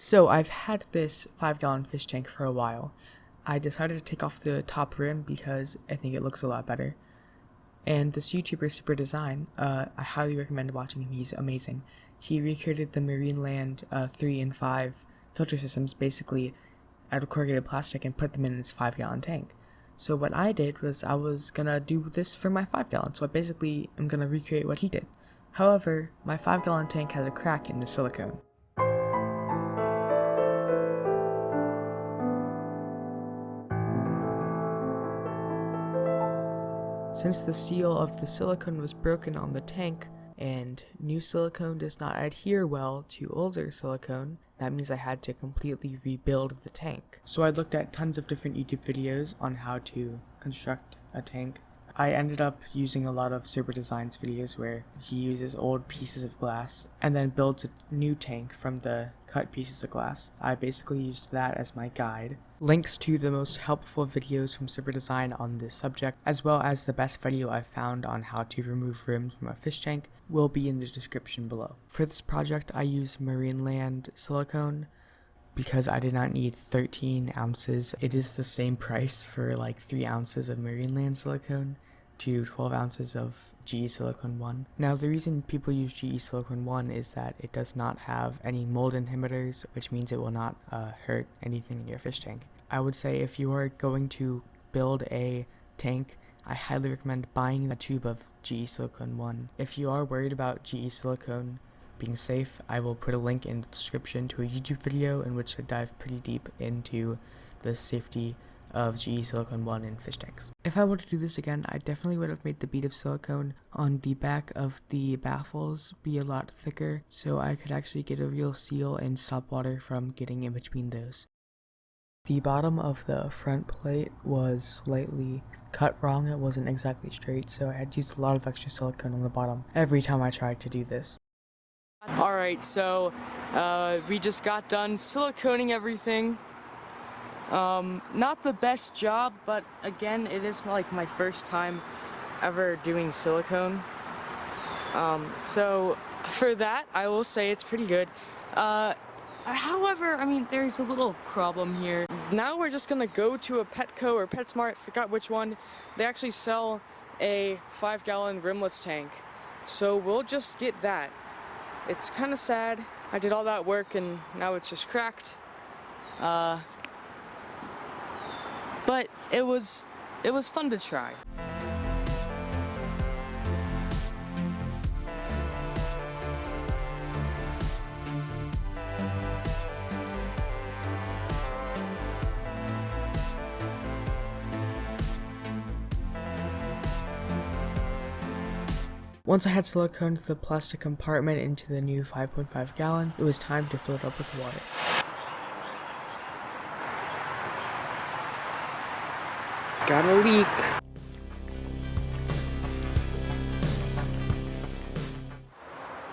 So I've had this 5-gallon fish tank for a while. I decided to take off the top rim because I think it looks a lot better. And this YouTuber Super Design, I highly recommend watching him. He's amazing. He recreated the Marineland 3 and 5 filter systems basically out of corrugated plastic and put them in this 5-gallon tank. So what I did was I was gonna do this for my 5-gallon. So I basically am gonna recreate what he did. However, my 5-gallon tank has a crack in the silicone. Since the seal of the silicone was broken on the tank, and new silicone does not adhere well to older silicone, that means I had to completely rebuild the tank. So I looked at tons of different YouTube videos on how to construct a tank. I ended up using a lot of Super Design's videos where he uses old pieces of glass and then builds a new tank from the cut pieces of glass. I basically used that as my guide. Links to the most helpful videos from Super Design on this subject, as well as the best video I've found on how to remove rims from a fish tank, will be in the description below. For this project, I used Marineland silicone because I did not need 13 ounces. It is the same price for like 3 ounces of Marineland silicone to 12 ounces of GE Silicone 1. Now the reason people use GE Silicone 1 is that it does not have any mold inhibitors, which means it will not hurt anything in your fish tank. I would say if you are going to build a tank, I highly recommend buying a tube of GE Silicone 1. If you are worried about GE Silicone being safe, I will put a link in the description to a YouTube video in which I dive pretty deep into the safety of GE Silicone 1 in fish tanks. If I were to do this again, I definitely would have made the bead of silicone on the back of the baffles be a lot thicker so I could actually get a real seal and stop water from getting in between those. The bottom of the front plate was slightly cut wrong. It wasn't exactly straight, so I had used a lot of extra silicone on the bottom every time I tried to do this. Alright, so we just got done siliconing everything. Not the best job, but again, it is like my first time ever doing silicone. So for that, I will say it's pretty good. However, I mean, there's a little problem here. Now we're just gonna go to a Petco or PetSmart, forgot which one. They actually sell a 5-gallon rimless tank. So we'll just get that. It's kind of sad. I did all that work and now it's just cracked. But it was fun to try. Once I had siliconed the plastic compartment into the new 5.5 gallon, it was time to fill it up with water. Got a leak.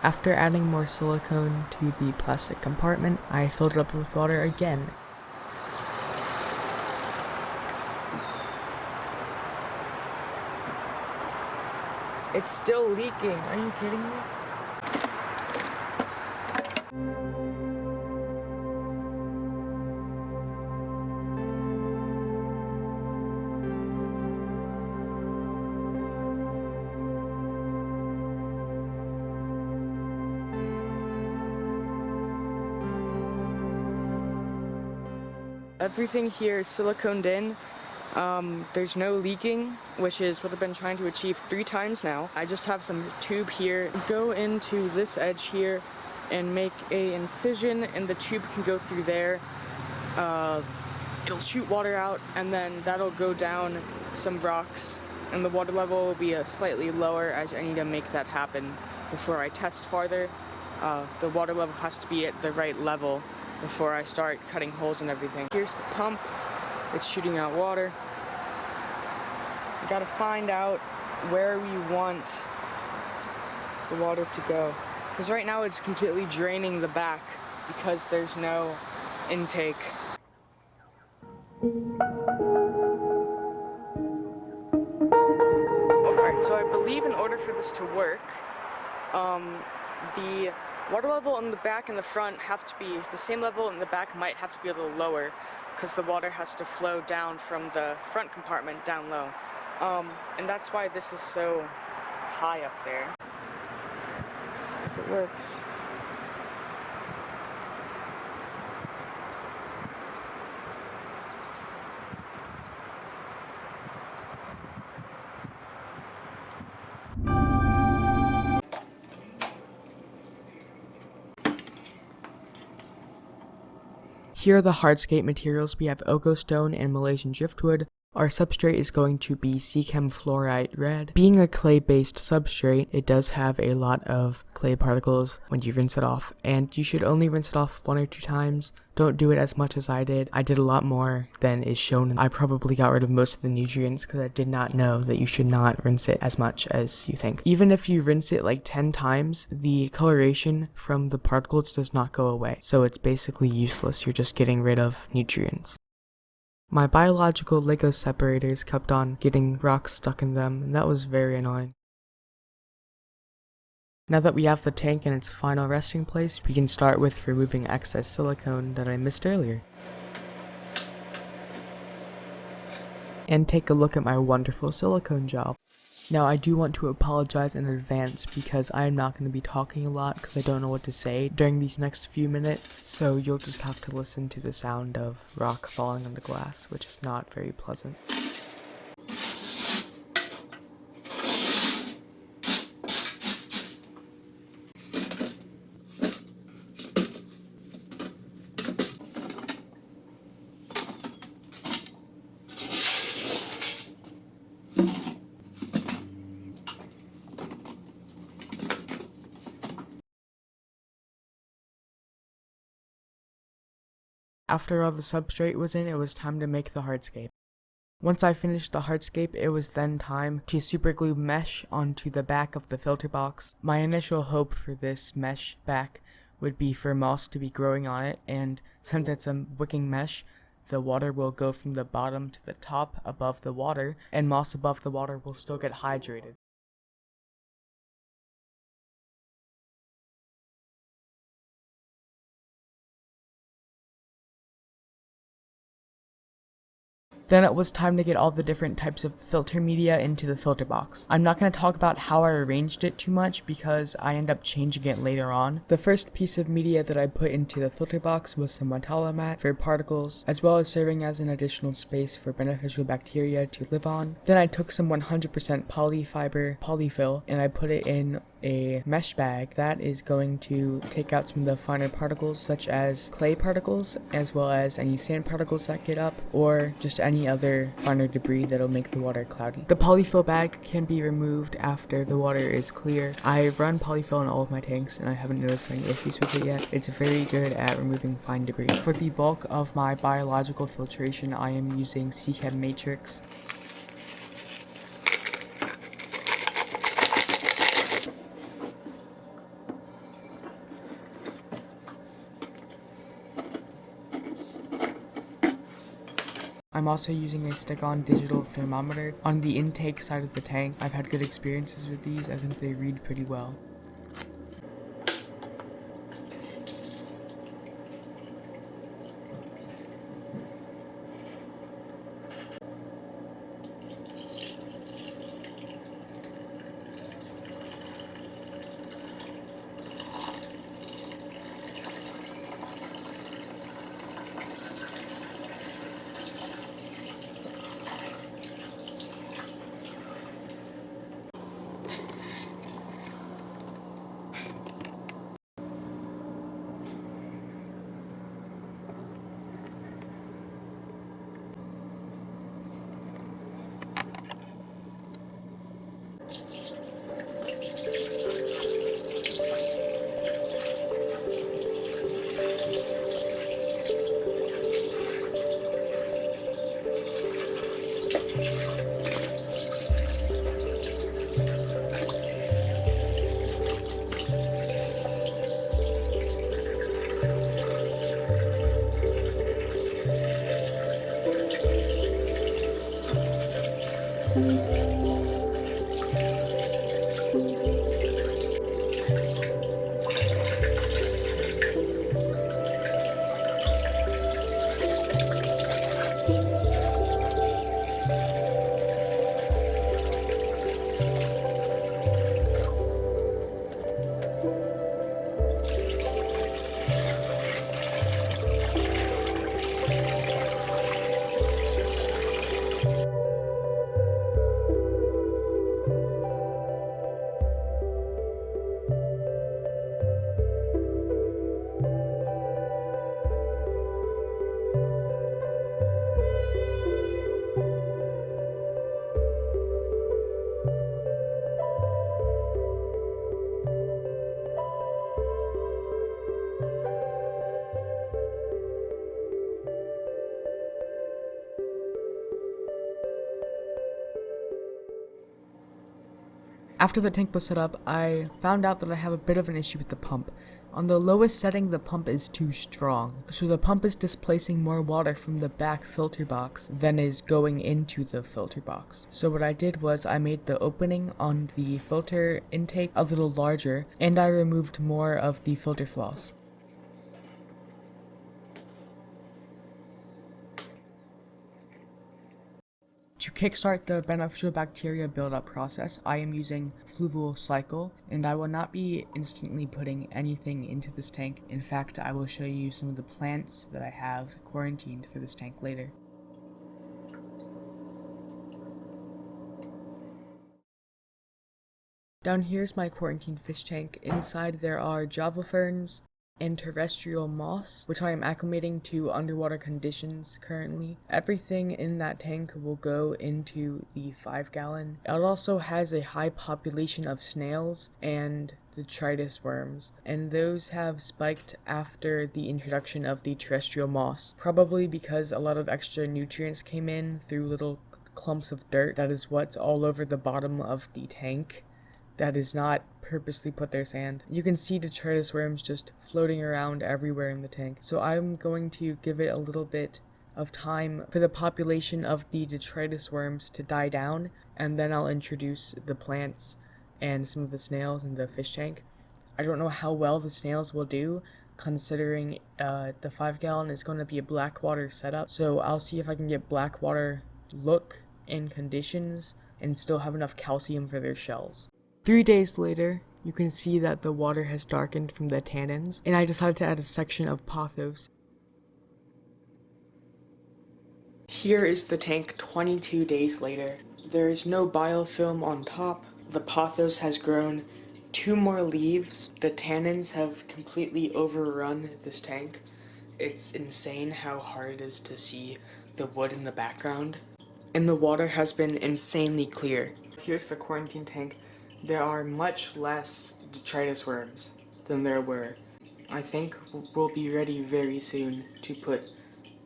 After adding more silicone to the plastic compartment, I filled it up with water again. It's still leaking. Are you kidding me? Everything here is siliconed in. There's no leaking, which is what I've been trying to achieve 3 times now. I just have some tube here. Go into this edge here and make a incision, and the tube can go through there. It'll shoot water out, and then that'll go down some rocks, and the water level will be slightly lower as I need to make that happen before I test farther. The water level has to be at the right level before I start cutting holes and everything. Here's the pump. It's shooting out water. We gotta find out where we want the water to go. Because right now it's completely draining the back because there's no intake. Alright, so I believe in order for this to work, the Water level in the back and the front have to be the same level, and the back might have to be a little lower because the water has to flow down from the front compartment down low. And that's why this is so high up there. Let's see if it works. Here are the hardscape materials. We have Ogo stone and Malaysian driftwood. Our substrate is going to be Seachem fluorite red. Being a clay-based substrate, it does have a lot of clay particles when you rinse it off, and you should only rinse it off 1 or 2 times. Don't do it as much as I did. I did a lot more than is shown. I probably got rid of most of the nutrients because I did not know that you should not rinse it as much as you think. Even if you rinse it like 10 times, the coloration from the particles does not go away. So it's basically useless. You're just getting rid of nutrients. My biological Lego separators kept on getting rocks stuck in them, and that was very annoying. Now that we have the tank in its final resting place, we can start with removing excess silicone that I missed earlier. And take a look at my wonderful silicone job. Now I do want to apologize in advance because I am not going to be talking a lot because I don't know what to say during these next few minutes, so you'll just have to listen to the sound of rock falling on the glass, which is not very pleasant. After all the substrate was in, it was time to make the hardscape. Once I finished the hardscape, it was then time to superglue mesh onto the back of the filter box. My initial hope for this mesh back would be for moss to be growing on it, and since it's a wicking mesh, the water will go from the bottom to the top above the water, and moss above the water will still get hydrated. Then it was time to get all the different types of filter media into the filter box. I'm not going to talk about how I arranged it too much because I end up changing it later on. The first piece of media that I put into the filter box was some metalamat for particles, as well as serving as an additional space for beneficial bacteria to live on. Then I took some 100% polyfiber polyfill and I put it in a mesh bag that is going to take out some of the finer particles such as clay particles, as well as any sand particles that get up, or just any other finer debris that'll make the water cloudy. The polyfill bag can be removed after the water is clear. I run polyfill in all of my tanks and I haven't noticed any issues with it yet. It's very good at removing fine debris. For the bulk of my biological filtration, I am using Seachem Matrix. I'm also using a stick-on digital thermometer. On the intake side of the tank, I've had good experiences with these. I think they read pretty well. After the tank was set up, I found out that I have a bit of an issue with the pump. On the lowest setting, the pump is too strong, so the pump is displacing more water from the back filter box than is going into the filter box. So what I did was I made the opening on the filter intake a little larger, and I removed more of the filter floss. To kickstart the beneficial bacteria buildup process, I am using Fluval Cycle, and I will not be instantly putting anything into this tank. In fact, I will show you some of the plants that I have quarantined for this tank later. Down here is my quarantined fish tank. Inside there are Java ferns and terrestrial moss, which I am acclimating to underwater conditions currently. Everything in that tank will go into the 5-gallon. It also has a high population of snails and detritus worms, and those have spiked after the introduction of the terrestrial moss, probably because a lot of extra nutrients came in through little clumps of dirt. That is what's all over the bottom of the tank. That is not purposely put there sand. You can see detritus worms just floating around everywhere in the tank. So I'm going to give it a little bit of time for the population of the detritus worms to die down, and then I'll introduce the plants and some of the snails in the fish tank. I don't know how well the snails will do, considering the 5-gallon is going to be a Blackwater setup. So I'll see if I can get Blackwater look and conditions and still have enough calcium for their shells. 3 days later, you can see that the water has darkened from the tannins, and I decided to add a section of pothos. Here is the tank 22 days later. There is no biofilm on top. The pothos has grown 2 more leaves. The tannins have completely overrun this tank. It's insane how hard it is to see the wood in the background. And the water has been insanely clear. Here's the quarantine tank. There are much less detritus worms than there were. I think we'll be ready very soon to put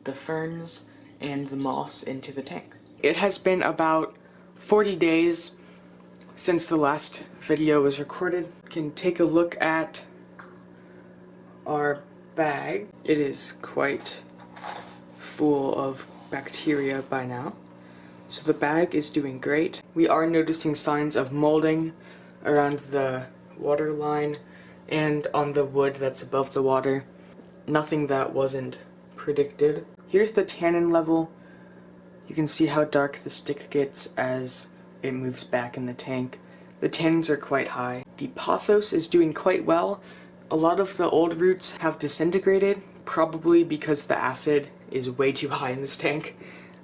the ferns and the moss into the tank. It has been about 40 days since the last video was recorded. You can take a look at our bag. It is quite full of bacteria by now. So the bag is doing great. We are noticing signs of molding around the water line and on the wood that's above the water. Nothing that wasn't predicted. Here's the tannin level. You can see how dark the stick gets as it moves back in the tank. The tannins are quite high. The pothos is doing quite well. A lot of the old roots have disintegrated, probably because the acid is way too high in this tank.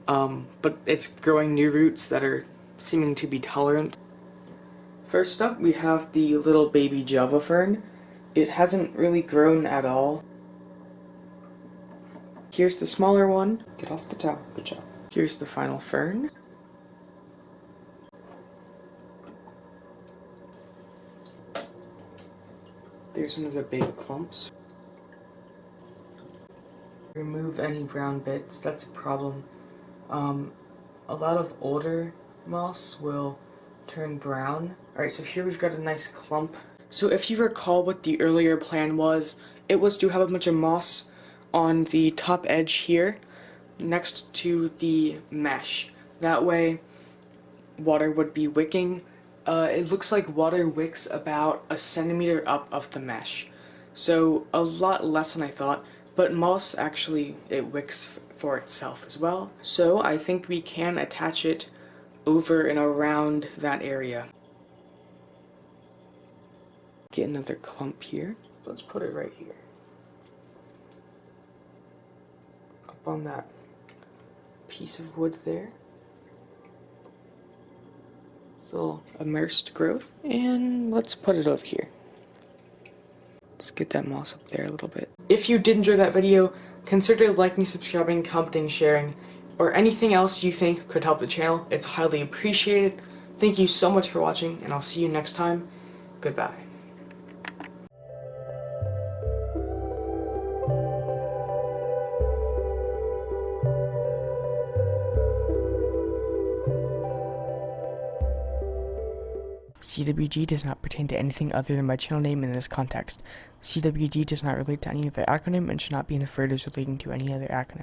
But it's growing new roots that are seeming to be tolerant. First up, we have the little baby Java fern. It hasn't really grown at all. Here's the smaller one. Get off the towel. Good job. Here's the final fern. There's one of the big clumps. Remove any brown bits. That's a problem. A lot of older moss will turn brown. Alright, so here we've got a nice clump. So if you recall what the earlier plan was, it was to have a bunch of moss on the top edge here, next to the mesh. That way, water would be wicking. It looks like water wicks about a centimeter up of the mesh. So a lot less than I thought, but moss actually, it wicks for itself as well. So I think we can attach it over and around that area. Get another clump here. Let's put it right here. Up on that piece of wood there. Little immersed growth. And let's put it over here. Let's get that moss up there a little bit. If you did enjoy that video, consider liking, subscribing, commenting, sharing, or anything else you think could help the channel. It's highly appreciated. Thank you so much for watching, and I'll see you next time. Goodbye. CWG does not pertain to anything other than my channel name in this context. CWG does not relate to any other acronym and should not be inferred as relating to any other acronym.